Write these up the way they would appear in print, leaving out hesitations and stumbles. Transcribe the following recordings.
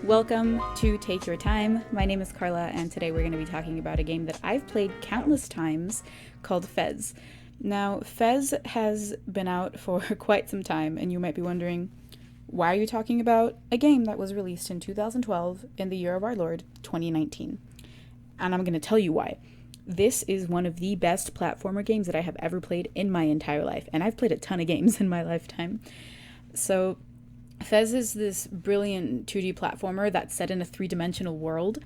Welcome to Take Your Time. My name is Carla, and today we're going to be talking about a game that I've played countless times called Fez. Now, Fez has been out for quite some time, and you might be wondering, why are you talking about a game that was released in 2012 in the year of our Lord, 2019? And I'm going to tell you why. This is one of the best platformer games that I have ever played in my entire life, and I've played a ton of games in my lifetime. So, Fez is this brilliant 2D platformer that's set in a three-dimensional world.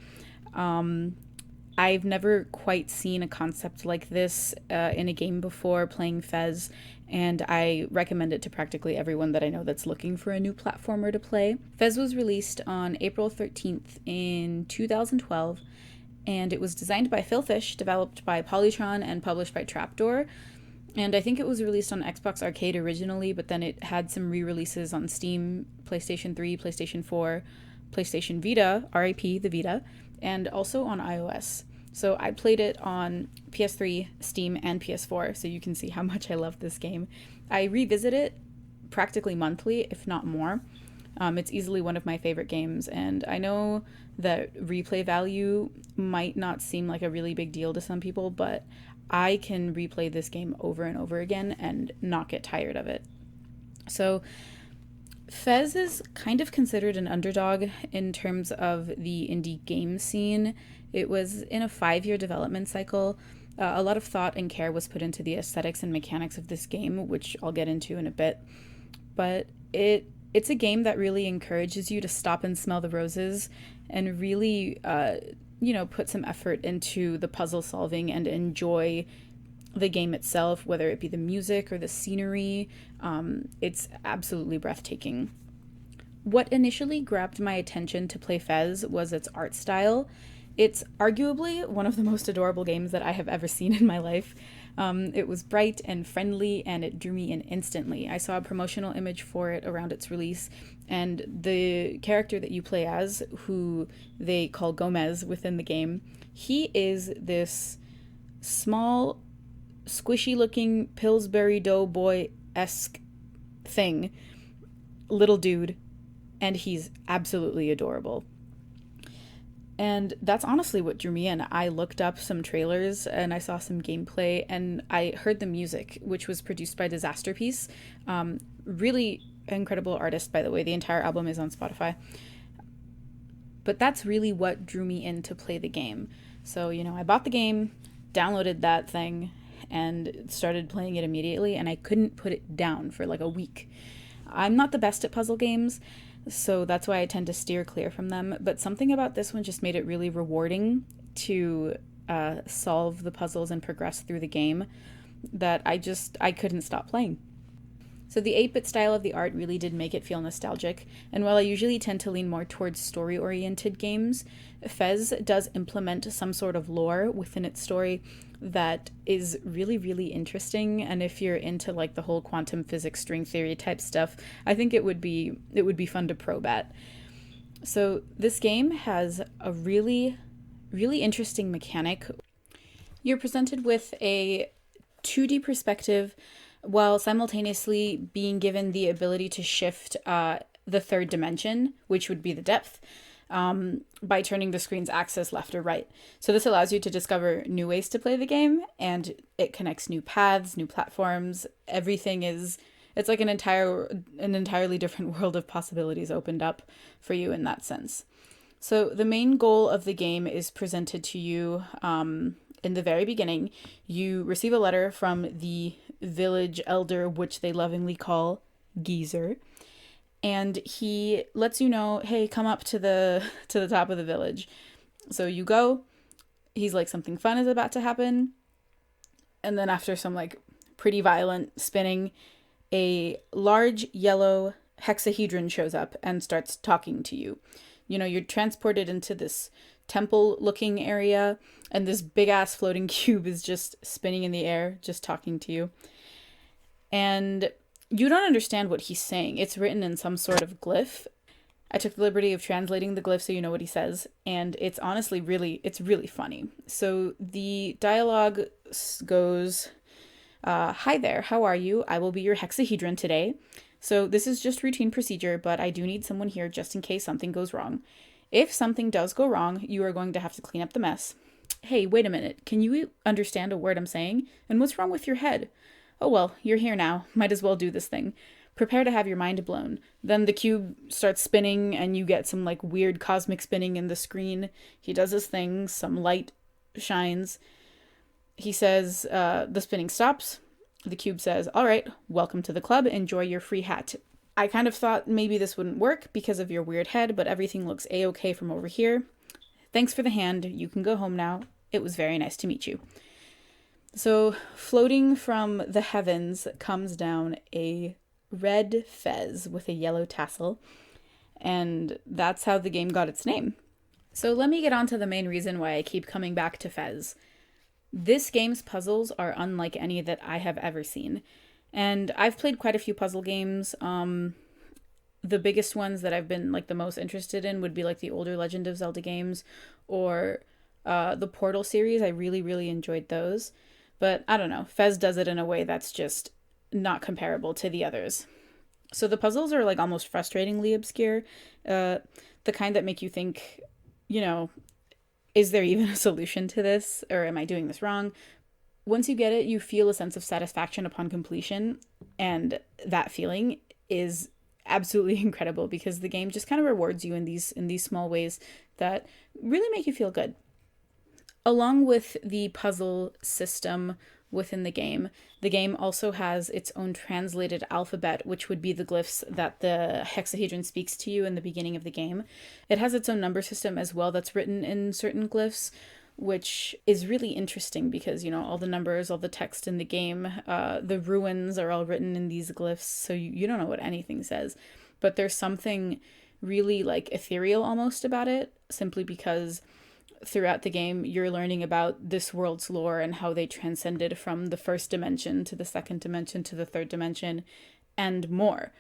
I've never quite seen a concept like this in a game before playing Fez, and I recommend it to practically everyone that I know that's looking for a new platformer to play. Fez was released on April 13th in 2012, and it was designed by Phil Fish, developed by Polytron, and published by Trapdoor. And I think it was released on Xbox Arcade originally, but then it had some re-releases on Steam, PlayStation 3, PlayStation 4, PlayStation Vita, RIP the Vita, and also on iOS. So I played it on PS3, Steam, and PS4, so you can see how much I love this game. I revisit it practically monthly, if not more. It's easily one of my favorite games, and I know that replay value might not seem like a really big deal to some people, but I can replay this game over and over again and not get tired of it. So, Fez is kind of considered an underdog in terms of the indie game scene. It was in a 5-year development cycle. A lot of thought and care was put into the aesthetics and mechanics of this game, which I'll get into in a bit. But it's a game that really encourages you to stop and smell the roses and really put some effort into the puzzle solving and enjoy the game itself, whether it be the music or the scenery. It's absolutely breathtaking. What initially grabbed my attention to play Fez was its art style. It's arguably one of the most adorable games that I have ever seen in my life. It was bright and friendly, and it drew me in instantly. I saw a promotional image for it around its release, and the character that you play as, who they call Gomez within the game, he is this small, squishy-looking Pillsbury Doughboy-esque thing, little dude, and he's absolutely adorable. And that's honestly what drew me in. I looked up some trailers and I saw some gameplay and I heard the music, which was produced by Disasterpiece. Really incredible artist, by the way. The entire album is on Spotify. But that's really what drew me in to play the game. So, I bought the game, downloaded that thing, and started playing it immediately, and I couldn't put it down for like a week. I'm not the best at puzzle games, so that's why I tend to steer clear from them. But something about this one just made it really rewarding to solve the puzzles and progress through the game that I couldn't stop playing. So the 8-bit style of the art really did make it feel nostalgic, and while I usually tend to lean more towards story-oriented games, Fez does implement some sort of lore within its story that is really, really interesting, and if you're into like the whole quantum physics string theory type stuff, I think it would be fun to probe at. So this game has a really, really interesting mechanic. You're presented with a 2D perspective while simultaneously being given the ability to shift the third dimension, which would be the depth, by turning the screen's axis left or right. So this allows you to discover new ways to play the game, and it connects new paths, new platforms. It's like an entirely different world of possibilities opened up for you in that sense. So the main goal of the game is presented to you in the very beginning. You receive a letter from the village elder, which they lovingly call Geezer, and he lets you know, hey, come up to the top of the village. So you go. He's like, something fun is about to happen, and then after some like pretty violent spinning, a large yellow hexahedron shows up and starts talking to you. You're transported into this temple-looking area, and this big-ass floating cube is just spinning in the air, just talking to you. And you don't understand what he's saying. It's written in some sort of glyph. I took the liberty of translating the glyph so you know what he says, and it's honestly it's really funny. So the dialogue goes, hi there, how are you? I will be your hexahedron today. So this is just routine procedure, but I do need someone here just in case something goes wrong. If something does go wrong, you are going to have to clean up the mess. Hey, wait a minute. Can you understand a word I'm saying? And what's wrong with your head? Oh well, you're here now. Might as well do this thing. Prepare to have your mind blown. Then the cube starts spinning and you get some like weird cosmic spinning in the screen. He does his thing, some light shines. He says, the spinning stops. The cube says, all right, welcome to the club. Enjoy your free hat. I kind of thought maybe this wouldn't work because of your weird head, but everything looks a-okay from over here. Thanks for the hand. You can go home now. It was very nice to meet you. So, floating from the heavens comes down a red fez with a yellow tassel, and that's how the game got its name. So let me get on to the main reason why I keep coming back to Fez. This game's puzzles are unlike any that I have ever seen. And I've played quite a few puzzle games. The biggest ones that I've been like the most interested in would be like the older Legend of Zelda games or the Portal series. I really, really enjoyed those. But I don't know, Fez does it in a way that's just not comparable to the others. So the puzzles are like almost frustratingly obscure. The kind that make you think, you know, is there even a solution to this? Or am I doing this wrong? Once you get it, you feel a sense of satisfaction upon completion. And that feeling is absolutely incredible because the game just kind of rewards you in these small ways that really make you feel good. Along with the puzzle system within the game also has its own translated alphabet, which would be the glyphs that the hexahedron speaks to you in the beginning of the game. It has its own number system as well that's written in certain glyphs, which is really interesting because, you know, all the numbers, all the text in the game, the ruins are all written in these glyphs, so you don't know what anything says. But there's something really like ethereal almost about it, simply because throughout the game, you're learning about this world's lore and how they transcended from the first dimension to the second dimension to the third dimension and more.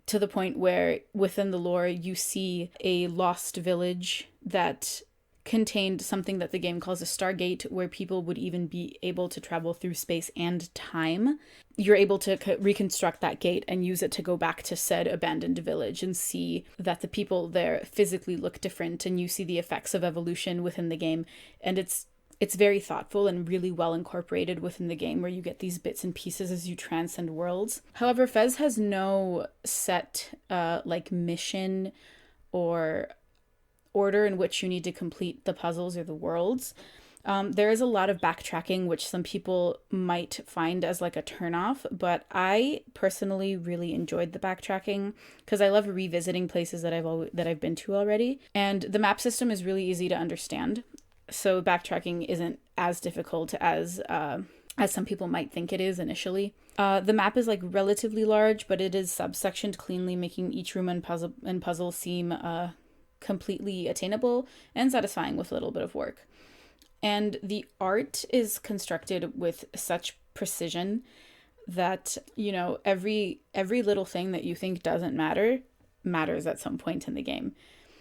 To the point where within the lore, you see a lost village that contained something that the game calls a Stargate, where people would even be able to travel through space and time. You're able to reconstruct that gate and use it to go back to said abandoned village and see that the people there physically look different, and you see the effects of evolution within the game. And it's very thoughtful and really well incorporated within the game, where you get these bits and pieces as you transcend worlds. However, Fez has no set like mission or order in which you need to complete the puzzles or the worlds. There is a lot of backtracking, which some people might find as like a turnoff, but I personally really enjoyed the backtracking because I love revisiting places that I've been to already. And the map system is really easy to understand, so backtracking isn't as difficult as some people might think it is initially. The map is like relatively large, but it is subsectioned cleanly, making each room and puzzle seem completely attainable and satisfying with a little bit of work. And the art is constructed with such precision that, you know, every little thing that you think doesn't matter matters at some point in the game.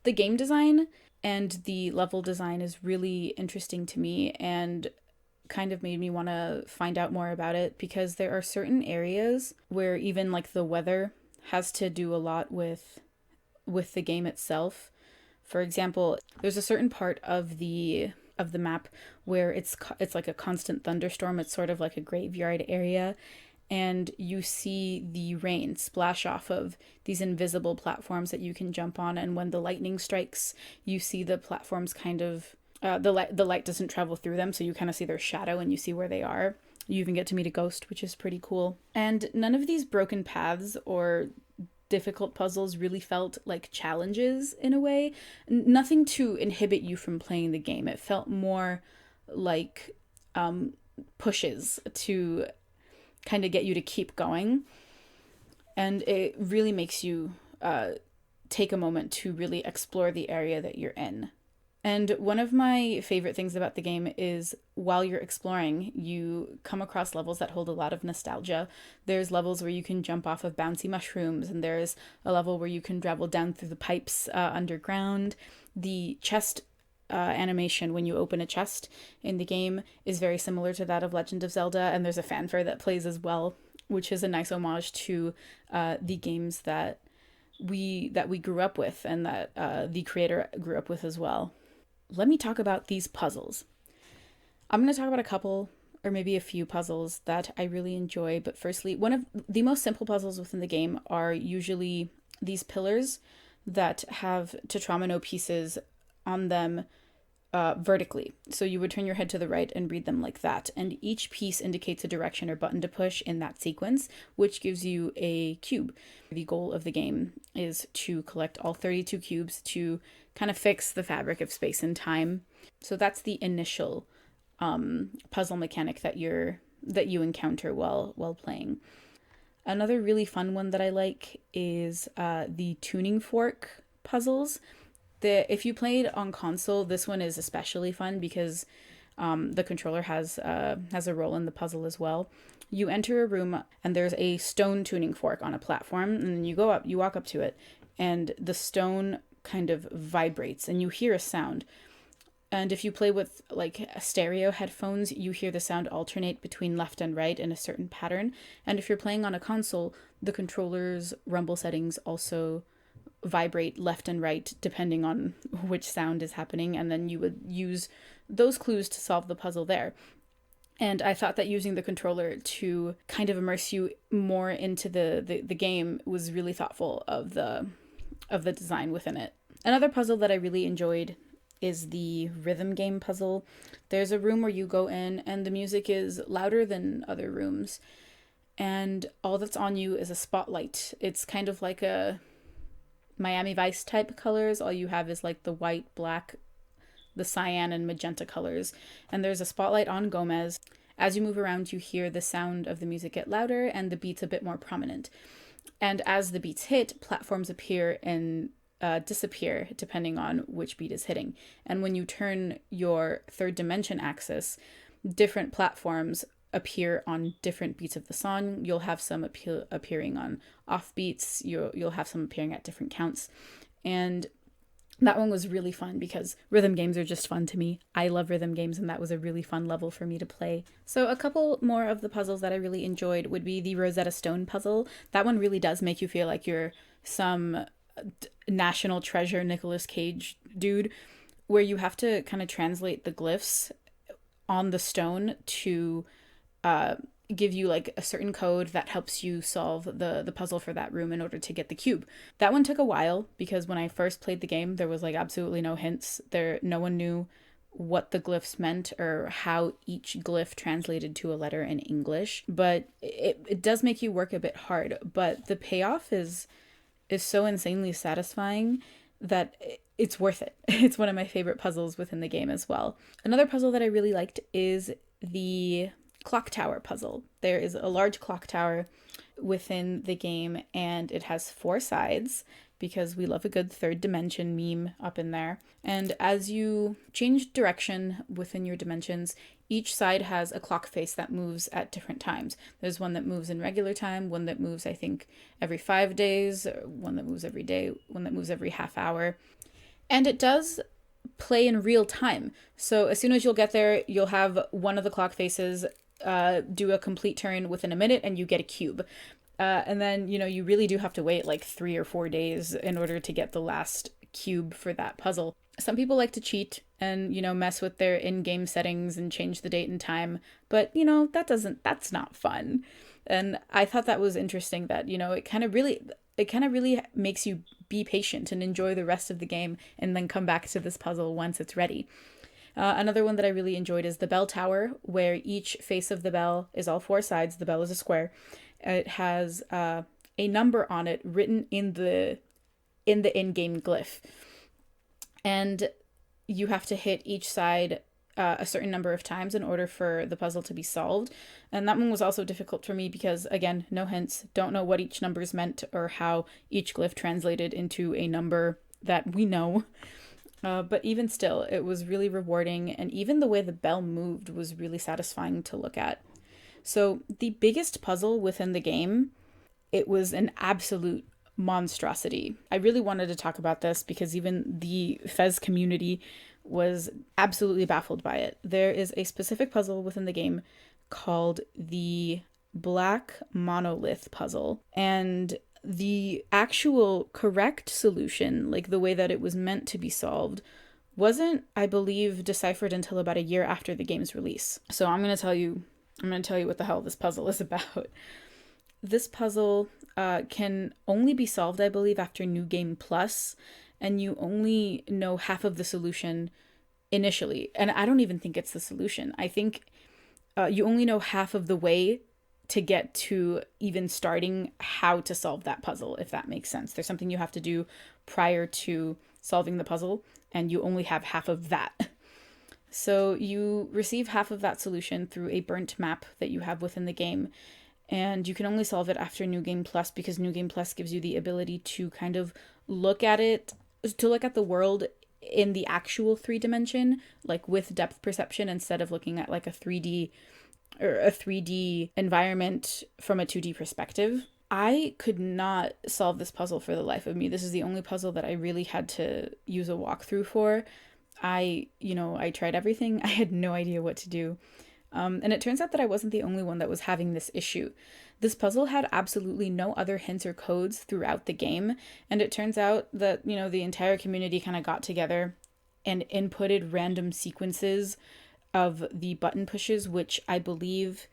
The game design and the level design is really interesting to me and kind of made me want to find out more about it, because there are certain areas where even like the weather has to do a lot with the game itself. For example, there's a certain part of the map where it's like a constant thunderstorm. It's sort of like a graveyard area, and you see the rain splash off of these invisible platforms that you can jump on. And when the lightning strikes, you see the platforms kind of the light doesn't travel through them, so you kind of see their shadow and you see where they are. You even get to meet a ghost, which is pretty cool. And none of these broken paths or difficult puzzles really felt like challenges in a way. Nothing to inhibit you from playing the game. It felt more like pushes to kind of get you to keep going. And it really makes you take a moment to really explore the area that you're in. And one of my favorite things about the game is while you're exploring, you come across levels that hold a lot of nostalgia. There's levels where you can jump off of bouncy mushrooms, and there's a level where you can travel down through the pipes underground. The chest animation when you open a chest in the game is very similar to that of Legend of Zelda, and there's a fanfare that plays as well, which is a nice homage to the games that we grew up with, and that the creator grew up with as well. Let me talk about these puzzles. I'm going to talk about a couple or maybe a few puzzles that I really enjoy. But firstly, one of the most simple puzzles within the game are usually these pillars that have tetromino pieces on them vertically. So you would turn your head to the right and read them like that. And each piece indicates a direction or button to push in that sequence, which gives you a cube. The goal of the game is to collect all 32 cubes to kind of fix the fabric of space and time. So that's the initial puzzle mechanic that you encounter while playing. Another really fun one that I like is the tuning fork puzzles. If you played on console, this one is especially fun because the controller has a role in the puzzle as well. You enter a room and there's a stone tuning fork on a platform, and then you walk up to it, and the stone kind of vibrates and you hear a sound. And if you play with like stereo headphones, you hear the sound alternate between left and right in a certain pattern. And if you're playing on a console, the controller's rumble settings also vibrate left and right depending on which sound is happening. And then you would use those clues to solve the puzzle there. And I thought that using the controller to kind of immerse you more into the game was really thoughtful of the design within it. Another puzzle that I really enjoyed is the rhythm game puzzle. There's a room where you go in and the music is louder than other rooms, and all that's on you is a spotlight. It's kind of like a Miami Vice type colors. All you have is like the white, black, the cyan and magenta colors, and there's a spotlight on Gomez. As you move around, you hear the sound of the music get louder and the beats a bit more prominent. And as the beats hit, platforms appear and disappear depending on which beat is hitting. And when you turn your third dimension axis, different platforms appear on different beats of the song. You'll have some appearing on off beats. You'll have some appearing at different counts. And that one was really fun because rhythm games are just fun to me. I love rhythm games, and that was a really fun level for me to play. So a couple more of the puzzles that I really enjoyed would be the Rosetta Stone puzzle. That one really does make you feel like you're some National Treasure Nicolas Cage dude, where you have to kind of translate the glyphs on the stone to give you like a certain code that helps you solve the puzzle for that room in order to get the cube. That one took a while because when I first played the game, there was like absolutely no hints. No one knew what the glyphs meant or how each glyph translated to a letter in English. But it does make you work a bit hard, but the payoff is so insanely satisfying that it's worth it. It's one of my favorite puzzles within the game as well. Another puzzle that I really liked is the clock tower puzzle. There is a large clock tower within the game, and it has 4 sides because we love a good third dimension meme up in there. And as you change direction within your dimensions, each side has a clock face that moves at different times. There's one that moves in regular time, one that moves, I think, every 5 days, one that moves every day, one that moves every half hour. And it does play in real time. So as soon as you'll get there, you'll have one of the clock faces do a complete turn within a minute and you get a cube. And then, you really do have to wait like 3 or 4 days in order to get the last cube for that puzzle. Some people like to cheat and, mess with their in-game settings and change the date and time, but, that's not fun. And I thought that was interesting that, it kind of really makes you be patient and enjoy the rest of the game and then come back to this puzzle once it's ready. Another one that I really enjoyed is the bell tower, where each face of the bell is all 4 sides. The bell is a square. It has a number on it written in the in-game glyph. And you have to hit each side a certain number of times in order for the puzzle to be solved. And that one was also difficult for me because, again, no hints, don't know what each number's meant or how each glyph translated into a number that we know. But even still, it was really rewarding, and even the way the bell moved was really satisfying to look at. So the biggest puzzle within the game, it was an absolute monstrosity. I really wanted to talk about this because even the Fez community was absolutely baffled by it. There is a specific puzzle within the game called the Black Monolith puzzle, and the actual correct solution, like the way that it was meant to be solved, wasn't, I believe, deciphered until about a year after the game's release. So I'm going to tell you what the hell this puzzle is about. This puzzle can only be solved, I believe, after New Game Plus, and you only know half of the solution initially. And I don't even think it's the solution. I think you only know half of the way to get to even starting how to solve that puzzle, if that makes sense. There's something you have to do prior to solving the puzzle, and you only have half of that. So you receive half of that solution through a burnt map that you have within the game, and you can only solve it after New Game Plus, because New Game Plus gives you the ability to kind of look at the world in the actual 3D, like with depth perception, instead of looking at like a 3D environment from a 2D perspective. I could not solve this puzzle for the life of me. This is the only puzzle that I really had to use a walkthrough for. I tried everything. I had no idea what to do. And it turns out that I wasn't the only one that was having this issue. This puzzle had absolutely no other hints or codes throughout the game. And it turns out that, the entire community kind of got together and inputted random sequences of the button pushes, which I believe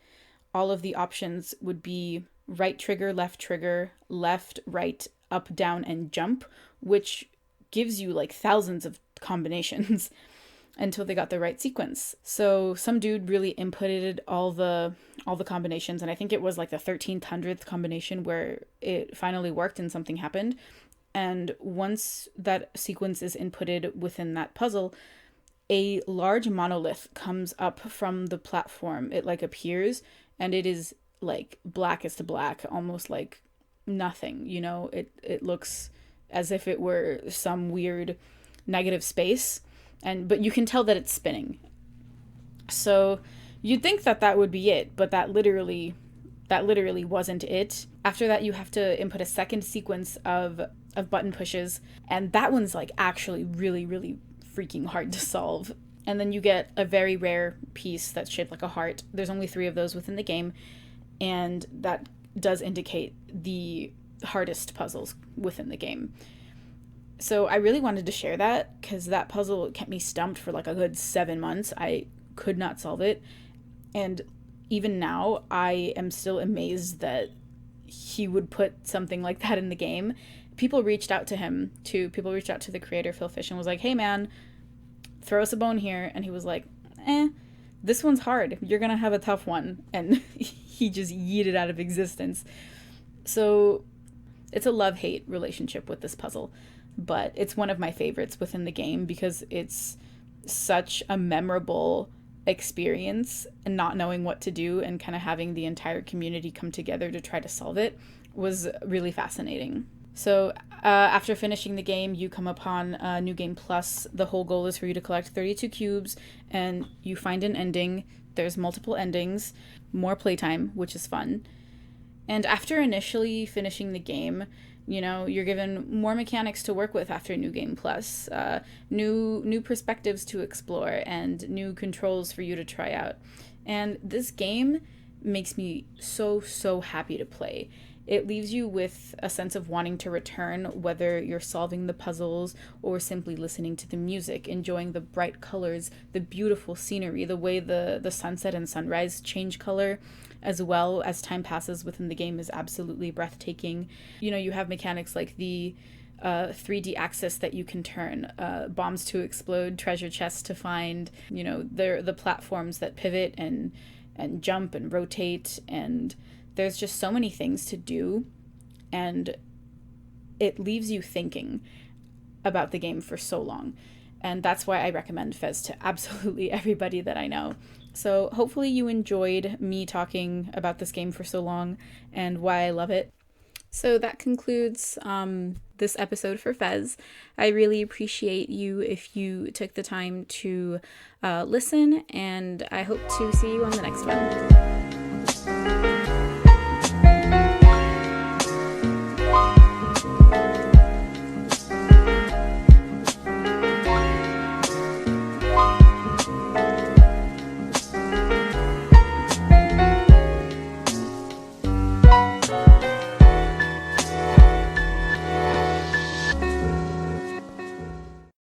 all of the options would be right trigger, left, right, up, down, and jump, which gives you like thousands of combinations until they got the right sequence. So some dude really inputted all the combinations, and I think it was like the 1300th combination where it finally worked and something happened. And once that sequence is inputted within that puzzle, a large monolith comes up from the platform. It like appears, and it is like black as to black, almost like nothing, it looks as if it were some weird negative space, but you can tell that it's spinning. So you'd think that would be it, but that literally wasn't it. After that, you have to input a second sequence of button pushes, and that one's like actually really, really freaking hard to solve. And then you get a very rare piece that's shaped like a heart. There's only 3 of those within the game, and that does indicate the hardest puzzles within the game. So I really wanted to share that, because that puzzle kept me stumped for like a good 7 months. I could not solve it, and even now I am still amazed that he would put something like that in the game. People reached out to the creator, Phil Fish, and was like, hey man, throw us a bone here. And he was like, this one's hard. You're gonna have a tough one. And he just yeeted out of existence. So it's a love-hate relationship with this puzzle, but it's one of my favorites within the game because it's such a memorable experience, and not knowing what to do and kind of having the entire community come together to try to solve it was really fascinating. So after finishing the game, you come upon New Game Plus. The whole goal is for you to collect 32 cubes, and you find an ending. There's multiple endings, more playtime, which is fun. And after initially finishing the game, you're given more mechanics to work with after New Game Plus, new perspectives to explore, and new controls for you to try out. And this game makes me so, so happy to play. It leaves you with a sense of wanting to return, whether you're solving the puzzles or simply listening to the music, enjoying the bright colors, the beautiful scenery, the way the sunset and sunrise change color as well as time passes within the game is absolutely breathtaking. You have mechanics like the 3D axis that you can turn, bombs to explode, treasure chests to find, the platforms that pivot and jump and rotate, and there's just so many things to do, and it leaves you thinking about the game for so long. And that's why I recommend Fez to absolutely everybody that I know. So hopefully you enjoyed me talking about this game for so long and why I love it. So that concludes this episode for Fez. I really appreciate you if you took the time to listen, and I hope to see you on the next one.